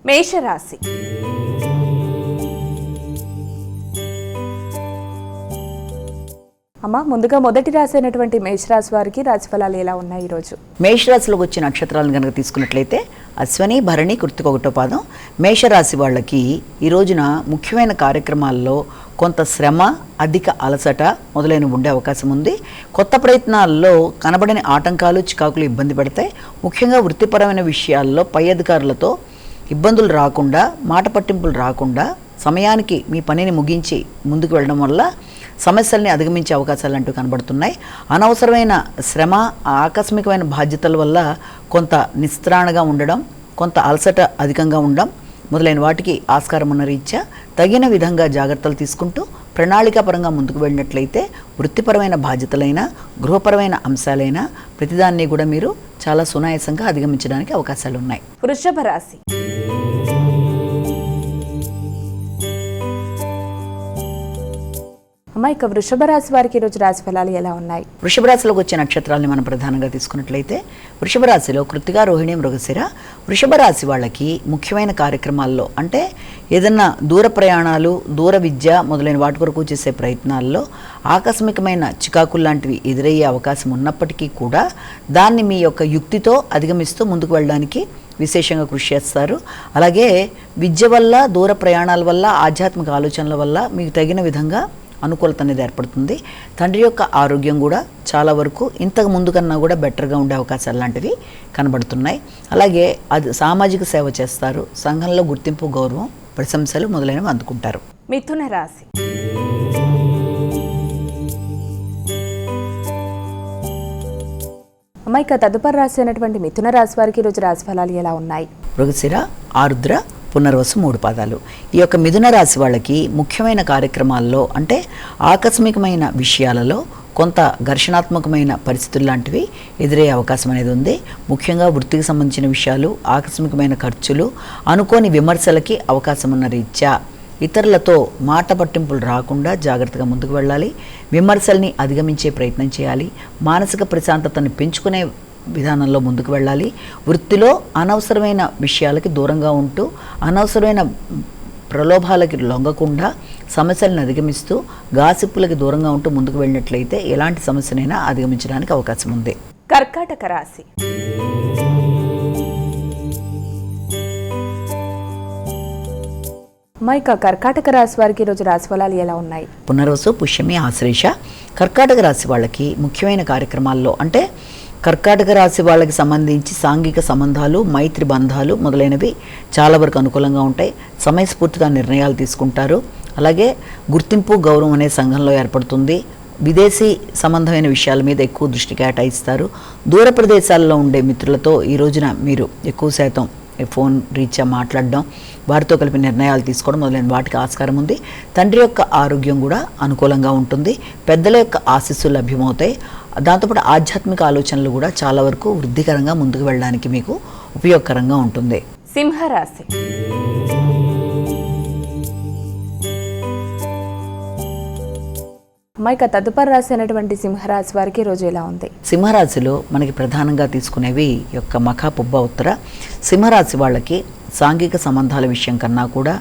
మేషరాశి. అమ్మ, ముందుగా మొదటి రాశి అయినటువంటి మేషరాశి వారికి రాశిఫలాలు ఎలా ఉన్నాయి ఈరోజు? మేషరాశిలోకి వచ్చే నక్షత్రాలను కనుక తీసుకున్నట్లయితే అశ్వని, భరణి, కృత్తిక ఒకటో పాదం. మేషరాశి వాళ్ళకి ఈ రోజున ముఖ్యమైన కార్యక్రమాల్లో కొంత శ్రమ, అధిక అలసట మొదలైనవి ఉండే అవకాశం ఉంది. కొత్త ప్రయత్నాల్లో కనబడని ఆటంకాలు, చికాకులు ఇబ్బంది పడతాయి. ముఖ్యంగా వృత్తిపరమైన విషయాల్లో పై అధికారులతో ఇబ్బందులు రాకుండా, మాట పట్టింపులు రాకుండా సమయానికి మీ పనిని ముగించి ముందుకు వెళ్ళడం వల్ల సమస్యల్ని అధిగమించే అవకాశాలు అంటూ కనబడుతున్నాయి. అనవసరమైన శ్రమ, ఆకస్మికమైన బాధ్యతల వల్ల కొంత నిస్త్రాణగా ఉండడం, కొంత అలసట అధికంగా ఉండడం మొదలైన వాటికి ఆస్కారం ఉన్న రీత్యా తగిన విధంగా జాగ్రత్తలు తీసుకుంటూ ప్రణాళికాపరంగా ముందుకు వెళ్ళినట్లయితే వృత్తిపరమైన బాధ్యతలైన, గృహపరమైన అంశాలైనా ప్రతిదాన్ని కూడా మీరు చాలా సునాయాసంగా అధిగమించడానికి అవకాశాలు ఉన్నాయి. వృషభ రాశి. అమ్మ, ఇక వృషభ రాశి వారికి ఈరోజు రాశి ఫలాలు ఎలా ఉన్నాయి? వృషభ రాశిలోకి వచ్చే నక్షత్రాలని మనం ప్రధానంగా తీసుకున్నట్లయితే వృషభ రాశిలో కృత్తిక, రోహిణి, మృగశిర. వృషభ రాశి వాళ్ళకి ముఖ్యమైన కార్యక్రమాల్లో అంటే ఏదన్నా దూర ప్రయాణాలు, దూర విద్య మొదలైన వాటి కొరకు చేసే ప్రయత్నాల్లో ఆకస్మికమైన చికాకులు లాంటివి ఎదురయ్యే అవకాశం ఉన్నప్పటికీ కూడా దాన్ని మీ యొక్క యుక్తితో అధిగమిస్తూ ముందుకు వెళ్ళడానికి విశేషంగా కృషి చేస్తారు. అలాగే విద్య వల్ల, దూర ప్రయాణాల వల్ల, ఆధ్యాత్మిక ఆలోచనల వల్ల మీకు తగిన విధంగా అనుకూలత అనేది ఏర్పడుతుంది. తండ్రి యొక్క ఆరోగ్యం కూడా చాలా వరకు ఇంతకు ముందు కన్నా కూడా బెటర్గా ఉండే అవకాశాలు లాంటివి కనబడుతున్నాయి. అలాగే అది సామాజిక సేవ చేస్తారు. సంఘంలో గుర్తింపు, గౌరవం, ప్రశంసలు మొదలైనవి అందుకుంటారు. మిథున రాశి. అమ్మ, ఇక తదుపరి రాశి అయినటువంటి మిథున రాశి వారికి ఈరోజు రాశి ఫలాలు ఎలా ఉన్నాయి? మృగశిర, ఆరుద్ర, పునర్వసు 3 పాదాలు. ఈ యొక్క మిథున రాశి వాళ్ళకి ముఖ్యమైన కార్యక్రమాల్లో అంటే ఆకస్మికమైన విషయాలలో కొంత ఘర్షణాత్మకమైన పరిస్థితులు లాంటివి ఎదురయ్యే అవకాశం అనేది ఉంది. ముఖ్యంగా వృత్తికి సంబంధించిన విషయాలు, ఆకస్మికమైన ఖర్చులు, అనుకోని విమర్శలకి అవకాశం ఉన్న రీత్యా ఇతరులతో మాట పట్టింపులు రాకుండా జాగ్రత్తగా ముందుకు వెళ్ళాలి. విమర్శల్ని అధిగమించే ప్రయత్నం చేయాలి. మానసిక ప్రశాంతతని పెంచుకునే విధానంలో ముందుకు వెళ్ళాలి. వృత్తిలో అనవసరమైన విషయాలకి దూరంగా ఉంటూ, అనవసరమైన ప్రలోభాలకి లొంగకుండా సమస్యలను అధిగమిస్తూ, గాసిప్పులకి దూరంగా ఉంటూ ముందుకు వెళ్ళినట్లయితే ఎలాంటి సమస్యనైనా అధిగమించడానికి అవకాశం ఉంది. కర్కాటక రాశి. అమ్మ, ఇక కర్కాటక రాశి వారికి ఈరోజు రాశి ఫలాలు ఎలా ఉన్నాయి? పునర్వసు, పుష్యమి, ఆశ్లేష. కర్కాటక రాశి వాళ్ళకి ముఖ్యమైన కార్యక్రమాల్లో అంటే కర్కాటక రాశి వాళ్ళకి సంబంధించి సాంఘిక సంబంధాలు, మైత్రి బంధాలు మొదలైనవి చాలా వరకు అనుకూలంగా ఉంటాయి. సమయస్ఫూర్తిగా నిర్ణయాలు తీసుకుంటారు. అలాగే గుర్తింపు, గౌరవం అనే సంఘంలో ఏర్పడుతుంది. విదేశీ సంబంధమైన విషయాల మీద ఎక్కువ దృష్టి కేటాయిస్తారు. దూర ప్రదేశాల్లో ఉండే మిత్రులతో ఈ రోజున మీరు ఎక్కువ శాతం ఫోన్ రీత్యా మాట్లాడడం, వారితో కలిపి నిర్ణయాలు తీసుకోవడం మొదలైన వాటికి ఆస్కారం ఉంది. తండ్రి యొక్క ఆరోగ్యం కూడా అనుకూలంగా ఉంటుంది. పెద్దల యొక్క ఆశీస్సులు లభ్యమవుతాయి. దాంతోపాటు ఆధ్యాత్మిక ఆలోచనలు కూడా చాలా వరకు వృద్ధికరంగా ముందుకు వెళ్ళడానికి మీకు ఉపయోగకరంగా ఉంటుంది. సింహరాశి. అమ్మ, ఇక తదుపరి రాశి అయినటువంటి సింహరాశి వారికి రోజు ఎలా ఉంది? సింహరాశిలో మనకి ప్రధానంగా తీసుకునేవి యొక్క మఖ, పుబ్బ, ఉత్తర. సింహరాశి వాళ్ళకి సాంఘిక సంబంధాల విషయం కన్నా కూడా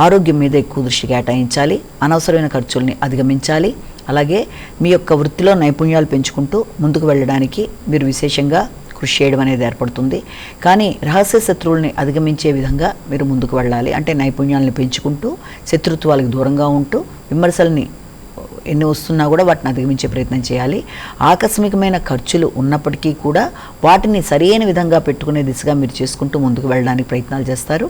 ఆరోగ్యం మీద ఎక్కువ దృష్టి కేటాయించాలి. అనవసరమైన ఖర్చుల్ని అధిగమించాలి. అలాగే మీ యొక్క వృత్తిలో నైపుణ్యాలు పెంచుకుంటూ ముందుకు వెళ్ళడానికి మీరు విశేషంగా కృషి చేయడం అనేది ఏర్పడుతుంది. కానీ రహస్య శత్రువుల్ని అధిగమించే విధంగా మీరు ముందుకు వెళ్ళాలి. అంటే నైపుణ్యాలను పెంచుకుంటూ, శత్రుత్వాలకు దూరంగా ఉంటూ, విమర్శల్ని ఎన్ని వస్తున్నా కూడా వాటిని అధిగమించే ప్రయత్నం చేయాలి. ఆకస్మికమైన ఖర్చులు ఉన్నప్పటికీ కూడా వాటిని సరైన విధంగా పెట్టుకునే దిశగా మీరు చేసుకుంటూ ముందుకు వెళ్ళడానికి ప్రయత్నాలు చేస్తారు.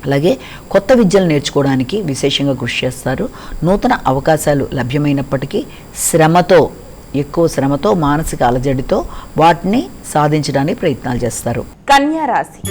అలాగే కొత్త విద్యలు నేర్చుకోవడానికి విశేషంగా కృషి చేస్తారు. నూతన అవకాశాలు లభ్యమైనప్పటికీ ఎక్కువ శ్రమతో, మానసిక అలజడితో వాటిని సాధించడానికి ప్రయత్నాలు చేస్తారు. కన్యా రాశి.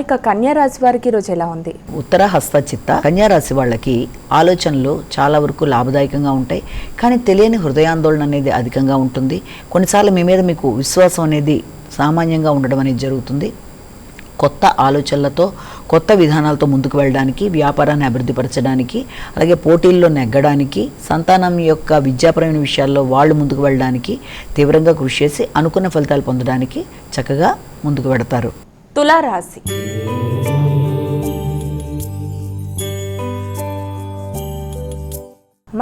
ఇక కన్యా రాశి వారికి ఈరోజు ఎలా ఉంది? ఉత్తర, హస్త, చిత్త. కన్యా రాశి వాళ్ళకి ఆలోచనలు చాలా వరకు లాభదాయకంగా ఉంటాయి. కానీ తెలియని హృదయాందోళన అనేది అధికంగా ఉంటుంది. కొన్నిసార్లు మీ మీద మీకు విశ్వాసం అనేది సామాన్యంగా ఉండడం అనేది జరుగుతుంది. కొత్త ఆలోచనలతో కొత్త విధానాలతో ముందుకు వెళ్ళడానికి, వ్యాపారాన్ని అభివృద్ధిపరచడానికి, అలాగే పోటీల్లో నెగ్గడానికి, సంతానం యొక్క విద్యాపరమైన విషయాల్లో వాళ్ళు ముందుకు వెళ్ళడానికి తీవ్రంగా కృషి చేసి అనుకున్న ఫలితాలు పొందడానికి చక్కగా ముందుకు వెడతారు. తులారాశి.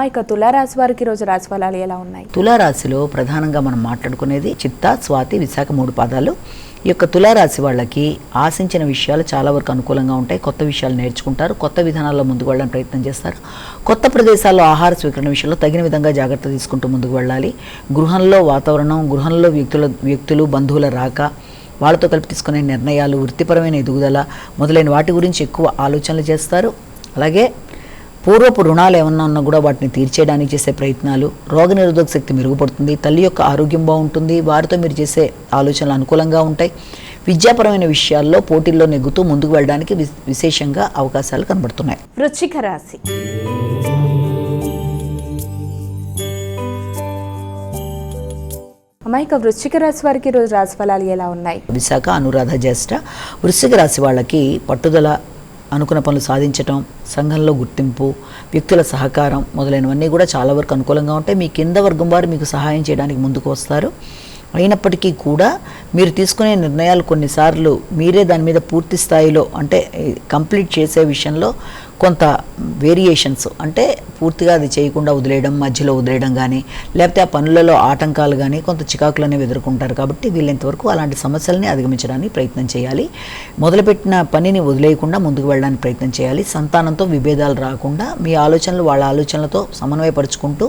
ఇక తులారాశి వారికి రోజు రాశి ఫలాలు ఎలా ఉన్నాయి? తులారాశిలో ప్రధానంగా మనం మాట్లాడుకునేది చిత్త, స్వాతి, విశాఖ 3 పాదాలు. ఈ యొక్క తులారాశి వాళ్ళకి ఆశించిన విషయాలు చాలా వరకు అనుకూలంగా ఉంటాయి. కొత్త విషయాలు నేర్చుకుంటారు, కొత్త విధానాల్లో ముందుకు వెళ్ళడానికి ప్రయత్నం చేస్తారు. కొత్త ప్రదేశాల్లో ఆహార స్వీకరణ విషయంలో తగిన విధంగా జాగ్రత్త తీసుకుంటూ ముందుకు వెళ్ళాలి. గృహంలో వాతావరణం, గృహంలో వ్యక్తులు బంధువుల రాక, వాళ్ళతో కలిపి తీసుకునే నిర్ణయాలు, వృత్తిపరమైన ఎదుగుదల మొదలైన వాటి గురించి ఎక్కువ ఆలోచనలు చేస్తారు. అలాగే పూర్వపు రుణాలు ఏమన్నా ఉన్నా కూడా వాటిని తీర్చేయడానికి చేసే ప్రయత్నాలు, రోగనిరోధక శక్తి మెరుగుపడుతుంది, తల్లి యొక్క ఆరోగ్యం బాగుంటుంది, వారితో మీరు చేసే ఆలోచనలు అనుకూలంగా ఉంటాయి. విద్యాపరమైన విషయాల్లో పోటీల్లో నెగ్గుతూ ముందుకు వెళ్ళడానికి విశేషంగా అవకాశాలు కనబడుతున్నాయి. వృశ్చిక రాశి. ఇక వృశ్చిక రాశి వారికి రోజు రాశి ఫలాలు ఎలా ఉన్నాయి? విశాఖ, అనురాధ, జ్యేష్ఠ. వృశ్చిక రాశి వాళ్ళకి పట్టుదల, అనుకున్న పనులు సాధించటం, సంఘంలో గుర్తింపు, వ్యక్తుల సహకారం మొదలైనవన్నీ కూడా చాలా వరకు అనుకూలంగా ఉంటాయి. మీ కింద వర్గం వారు మీకు సహాయం చేయడానికి ముందుకు వస్తారు. అయినప్పటికీ కూడా మీరు తీసుకునే నిర్ణయాలు కొన్నిసార్లు మీరే దాని మీద పూర్తి స్థాయిలో అంటే కంప్లీట్ చేసే విషయంలో కొంత వేరియేషన్స్, అంటే పూర్తిగా అది చేయకుండా వదిలేయడం, మధ్యలో వదిలేయడం కానీ, లేకపోతే ఆ పనులలో ఆటంకాలు కానీ, కొంత చికాకులు అనేవి ఎదుర్కొంటారు. కాబట్టి వీళ్ళంతవరకు అలాంటి సమస్యలని అధిగమించడానికి ప్రయత్నం చేయాలి. మొదలుపెట్టిన పనిని వదిలేయకుండా ముందుకు వెళ్ళడానికి ప్రయత్నం చేయాలి. సంతానంతో విభేదాలు రాకుండా మీ ఆలోచనలు వాళ్ళ ఆలోచనలతో సమన్వయపరుచుకుంటూ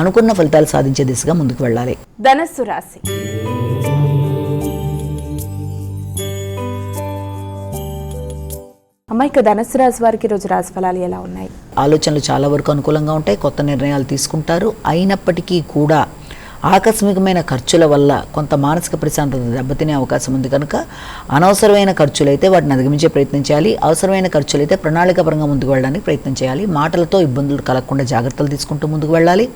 అనుకున్న ఫలితాలు సాధించే దిశగా ముందుకు వెళ్ళాలి. ధనస్సు రాశి. ఇక ధనస్సు రాశి వారికి రోజు రాశి ఫలాలు ఎలా ఉన్నాయి? ఆలోచనలు చాలా వరకు అనుకూలంగా ఉంటాయి. కొత్త నిర్ణయాలు తీసుకుంటారు. అయినప్పటికీ కూడా ఆకస్మికమైన ఖర్చుల వల్ల కొంత మానసిక ప్రశాంతత దెబ్బతినే అవకాశం ఉంది. కనుక అనవసరమైన ఖర్చులైతే వాటిని అధిగమించే ప్రయత్నం చేయాలి. అవసరమైన ఖర్చులైతే ప్రణాళికాపరంగా ముందుకు వెళ్ళడానికి ప్రయత్నం చేయాలి. మాటలతో ఇబ్బందులు కలగకుండా జాగ్రత్తలు తీసుకుంటూ ముందుకు వెళ్ళాలి.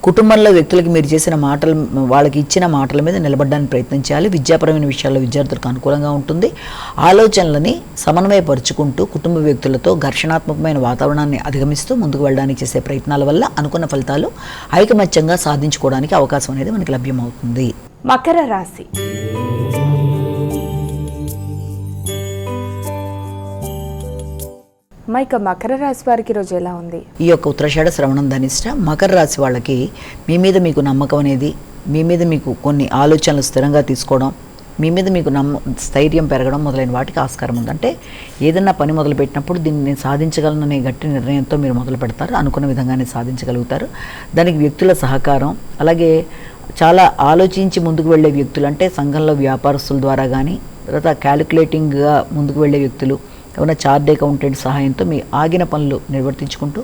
కుటుంబంలో వ్యక్తులకి మీరు చేసిన మాటలు, వాళ్ళకి ఇచ్చిన మాటల మీద నిలబడడానికి ప్రయత్నం చేయాలి. విద్యాపరమైన విషయాల్లో విద్యార్థులకు అనుకూలంగా ఉంటుంది. ఆలోచనలని సమన్వయపరుచుకుంటూ కుటుంబ వ్యక్తులతో ఘర్షణాత్మకమైన వాతావరణాన్ని అధిగమిస్తూ ముందుకు వెళ్ళడానికి చేసే ప్రయత్నాల వల్ల అనుకున్న ఫలితాలు ఐకమత్యంగా సాధించుకోవడానికి అవకాశం అనేది మనకి లభ్యమవుతుంది. మకర రాశి. ఇక మకర రాశి వారికి రోజు ఎలా ఉంది? ఈ యొక్క ఉత్తరాషాఢ, శ్రవణం, ధనిష్ట, మకర రాశి వాళ్ళకి మీ మీద మీకు నమ్మకం అనేది, మీ మీద మీకు కొన్ని ఆలోచనలు స్థిరంగా తీసుకోవడం, మీ మీద మీకు స్థైర్యం పెరగడం మొదలైన వాటికి ఆస్కారం ఉంది. అంటే ఏదన్నా పని మొదలుపెట్టినప్పుడు దీన్ని నేను సాధించగలననే గట్టి నిర్ణయంతో మీరు మొదలు పెడతారు. అనుకున్న విధంగానే సాధించగలుగుతారు. దానికి వ్యక్తుల సహకారం, అలాగే చాలా ఆలోచించి ముందుకు వెళ్ళే వ్యక్తులు, అంటే సంఘంలో వ్యాపారస్తుల ద్వారా కానీ, తర్వాత క్యాలిక్యులేటింగ్గా ముందుకు వెళ్ళే వ్యక్తులు, ఏమైనా చార్ట్ అకౌంటెంట్ సహాయంతో మీ ఆగిన పనులు నిర్వర్తించుకుంటూ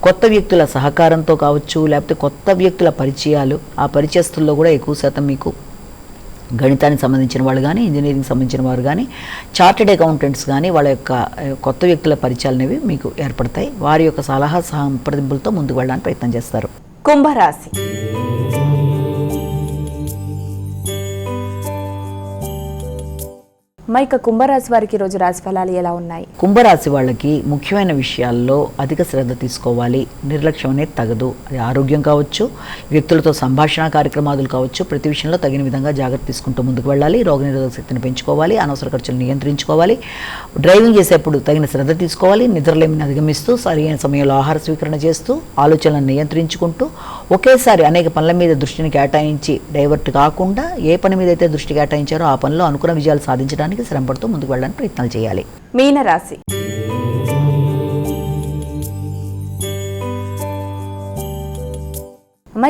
కొత్త వ్యక్తుల సహకారంతో కావచ్చు, లేకపోతే కొత్త వ్యక్తుల పరిచయాలు, ఆ పరిచయస్తుల్లో కూడా ఎక్కువ శాతం మీకు గణితానికి సంబంధించిన వాళ్ళు కానీ, ఇంజనీరింగ్ సంబంధించిన వారు కానీ, చార్టెడ్ అకౌంటెంట్స్ కానీ వాళ్ళ యొక్క కొత్త వ్యక్తుల పరిచయాలు అనేవి మీకు ఏర్పడతాయి. వారి యొక్క సలహా సంప్రదింపులతో ముందుకు వెళ్ళడానికి ప్రయత్నం చేస్తారు. కుంభరాశి. ఇక కుంభరాశి వారికి రోజు రాశి ఫలాలు ఎలా ఉన్నాయి? కుంభరాశి వాళ్ళకి ముఖ్యమైన విషయాల్లో అధిక శ్రద్ధ తీసుకోవాలి. నిర్లక్ష్యం అనేది తగదు. అది ఆరోగ్యం కావచ్చు, వ్యక్తులతో సంభాషణ కార్యక్రమాలు కావచ్చు, ప్రతి విషయంలో తగిన విధంగా జాగ్రత్త తీసుకుంటూ ముందుకు వెళ్ళాలి. రోగనిరోధక శక్తిని పెంచుకోవాలి. అనవసర ఖర్చులు నియంత్రించుకోవాలి. డ్రైవింగ్ చేసేప్పుడు తగిన శ్రద్ధ తీసుకోవాలి. నిద్రలేమిని అధిగమిస్తూ సరైన సమయంలో ఆహార స్వీకరణ చేస్తూ ఆలోచనలను నియంత్రించుకుంటూ ఒకేసారి అనేక పనుల మీద దృష్టిని కేటాయించి డైవర్ట్ కాకుండా ఏ పని మీద అయితే దృష్టి కేటాయించారో ఆ పనిలో అనుకున్న విజయాలు సాధించడానికి శ్రమపడుతూ ముందుకు వెళ్ళడానికి ప్రయత్నాలు చేయాలి. మీనరాశి.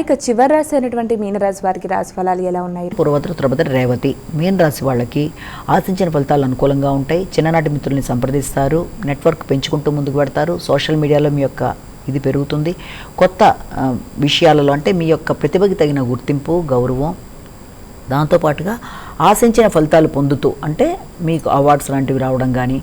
ఇక చివరి రాశి అయినటువంటి మీనరాశి వారికి రాశి ఫలాలు ఎలా ఉన్నాయి? పూర్వత్ర, ఉత్తరభద్ర, రేవతి. మీన రాశి వాళ్ళకి ఆశించిన ఫలితాలు అనుకూలంగా ఉంటాయి. చిన్ననాటి మిత్రుల్ని సంప్రదిస్తారు. నెట్వర్క్ పెంచుకుంటూ ముందుకు పెడతారు. సోషల్ మీడియాలో మీ యొక్క ఇది పెరుగుతుంది. కొత్త విషయాలలో అంటే మీ యొక్క ప్రతిభకి తగిన గుర్తింపు, గౌరవం, దాంతోపాటుగా ఆశించిన ఫలితాలు పొందుతూ, అంటే మీకు అవార్డ్స్ లాంటివి రావడం కానీ,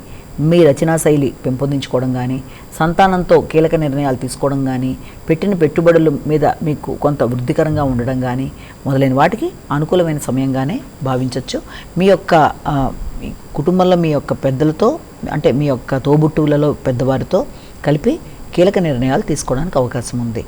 మీ రచనా శైలి పెంపొందించుకోవడం కానీ, సంతానంతో కీలక నిర్ణయాలు తీసుకోవడం కానీ, పెట్టిన పెట్టుబడుల మీద మీకు కొంత వృద్ధికరంగా ఉండడం కానీ మొదలైన వాటికి అనుకూలమైన సమయంగానే భావించవచ్చు. మీ యొక్క మీ కుటుంబంలో మీ యొక్క పెద్దలతో, అంటే మీ యొక్క తోబుట్టువులలో పెద్దవారితో కలిపి కీలక నిర్ణయాలు తీసుకోవడానికి అవకాశం ఉంది.